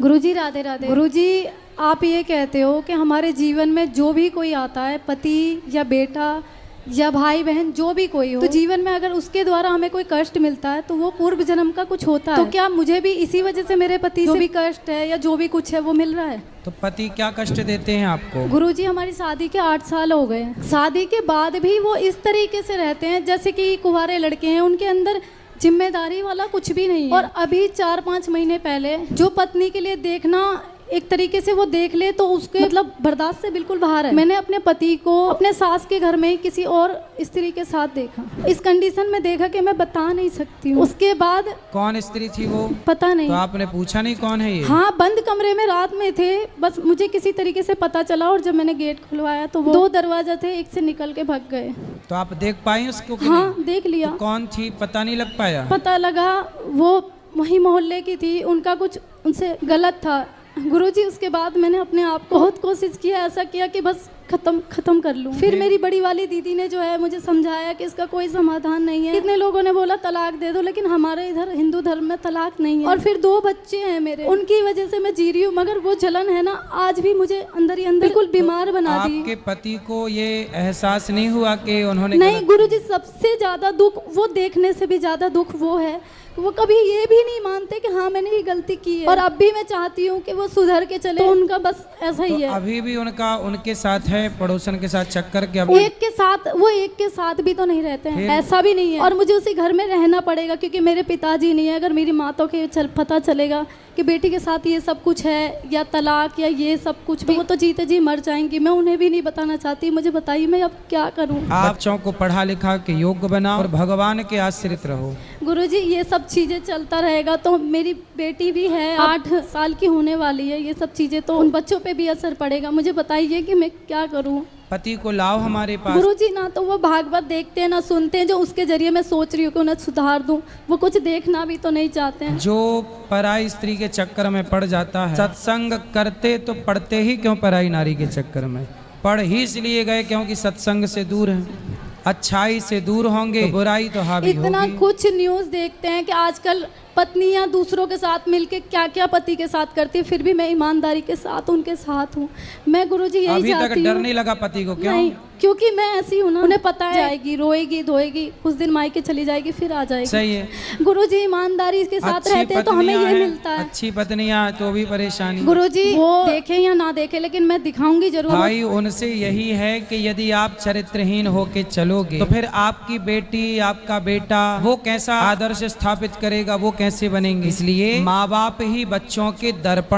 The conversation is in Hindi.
गुरुजी राधे राधे। गुरुजी आप ये कहते हो कि हमारे जीवन में जो भी कोई आता है, पति या बेटा या भाई बहन जो भी कोई हो, तो जीवन में अगर उसके द्वारा हमें कोई कष्ट मिलता है तो वो पूर्व जन्म का कुछ होता है। तो क्या मुझे भी इसी वजह से मेरे पति जो भी कष्ट है या जो भी कुछ है वो मिल रहा है? तो पति क्या कष्ट देते हैं आपको? गुरुजी हमारी शादी के 8 साल हो गए हैं। शादी के बाद भी वो इस तरीके से रहते हैं जैसे कि कुंवारे लड़के हैं, उनके अंदर जिम्मेदारी वाला कुछ भी नहीं है। और अभी 4-5 महीने पहले जो पत्नी के लिए देखना एक तरीके से वो देख ले तो उसके मतलब बर्दाश्त से बिल्कुल बाहर है। मैंने अपने पति को अपने सास के घर में किसी और स्त्री के साथ देखा, इस कंडीशन में देखा कि मैं बता नहीं सकती हूँ। उसके बाद कौन स्त्री थी वो? पता नहीं। तो आपने पूछा नहीं कौन है ये? हाँ, बंद कमरे में रात में थे, बस मुझे किसी तरीके से पता चला और जब मैंने गेट खुलवाया तो वो 2 दरवाजा थे, एक से निकल के भाग गए। तो आप देख पाई उसको? हाँ, देख लिया। तो कौन थी पता नहीं लग पाया? पता लगा वो वही मोहल्ले की थी, उनका कुछ उनसे गलत था। गुरुजी उसके बाद मैंने अपने आप को बहुत कोशिश किया, ऐसा किया कि बस खत्म कर लूं। फिर मेरी बड़ी वाली दीदी ने जो है मुझे समझाया कि इसका कोई समाधान नहीं है। कितने लोगों ने बोला तलाक दे दो, लेकिन हमारे इधर हिंदू धर्म में तलाक नहीं है। और फिर 2 बच्चे हैं मेरे, उनकी वजह से मैं जी रही हूँ, मगर वो जलन है ना आज भी मुझे अंदर ही अंदर बिल्कुल बीमार बना दी। आपके पति को ये एहसास नहीं हुआ कि उन्होंने? नहीं गुरुजी, सबसे ज्यादा दुख वो देखने से भी ज्यादा दुख वो है, वो कभी ये भी नहीं मानते कि हाँ मैंने ये गलती की है। और अब भी मैं चाहती हूँ कि वो सुधर के चले, तो उनका बस ऐसा ही है। अभी भी उनके साथ है, पड़ोसन के साथ चक्कर के? एक के साथ भी तो नहीं रहते हैं, ऐसा भी नहीं है। और मुझे उसी घर में रहना पड़ेगा क्योंकि मेरे पिताजी नहीं है। अगर मेरी माँ तो पता चलेगा कि बेटी के साथ ये सब कुछ है या तलाक या ये सब कुछ भी, वो तो जीते जी मर जाएंगी। मैं उन्हें भी नहीं बताना चाहती। मुझे बताइए मैं अब क्या करूं? आप बच्चों को पढ़ा लिखा के योग्य बनाओ और भगवान के आश्रित रहो। गुरुजी ये सब चीजें चलता रहेगा तो मेरी बेटी भी है 8 साल की होने वाली है, ये सब चीजें तो उन बच्चों पे भी असर पड़ेगा। मुझे बताइए कि मैं क्या करूं? पति को लाओ हमारे पास। गुरुजी ना तो वो भागवत देखते हैं ना सुनते हैं, जो उसके जरिए मैं सोच रही हूँ कि उन्हें सुधार दूं, वो कुछ देखना भी तो नहीं चाहते हैं। जो पराई स्त्री के चक्कर में पड़ जाता है, सत्संग करते तो पढ़ते ही क्यों पराई नारी के चक्कर में? पढ़ ही इसलिए गए क्योंकि सत्संग से दूर है, अच्छाई से दूर होंगे तो बुराई तो हावी होगी। इतना कुछ न्यूज़ देखते हैं कि आजकल पत्नियां दूसरों के साथ मिलके क्या क्या पति के साथ करती है, फिर भी मैं ईमानदारी के साथ उनके साथ हूँ। मैं गुरुजी यही अभी चाहती तक हूँ। डर नहीं लगा पति को? क्यों? नहीं, क्योंकि मैं ऐसी हूँ ना, उन्हें पता है जाएगी, रोएगी धोएगी, कुछ दिन मायके चली जाएगी, फिर आ जाएगी। सही है। गुरुजी ईमानदारी के साथ रहते हैं तो हमें ये मिलता है। अच्छी पत्नियां तो भी परेशानी। गुरुजी वो देखे या ना देखे, लेकिन मैं दिखाऊंगी जरूर। भाई उनसे यही है कि यदि आप चरित्रहीन होके चलोगे तो फिर आपकी बेटी आपका बेटा वो कैसा आदर्श स्थापित करेगा, वो कैसे बनेंगे? इसलिए माँ बाप ही बच्चों के दर्पण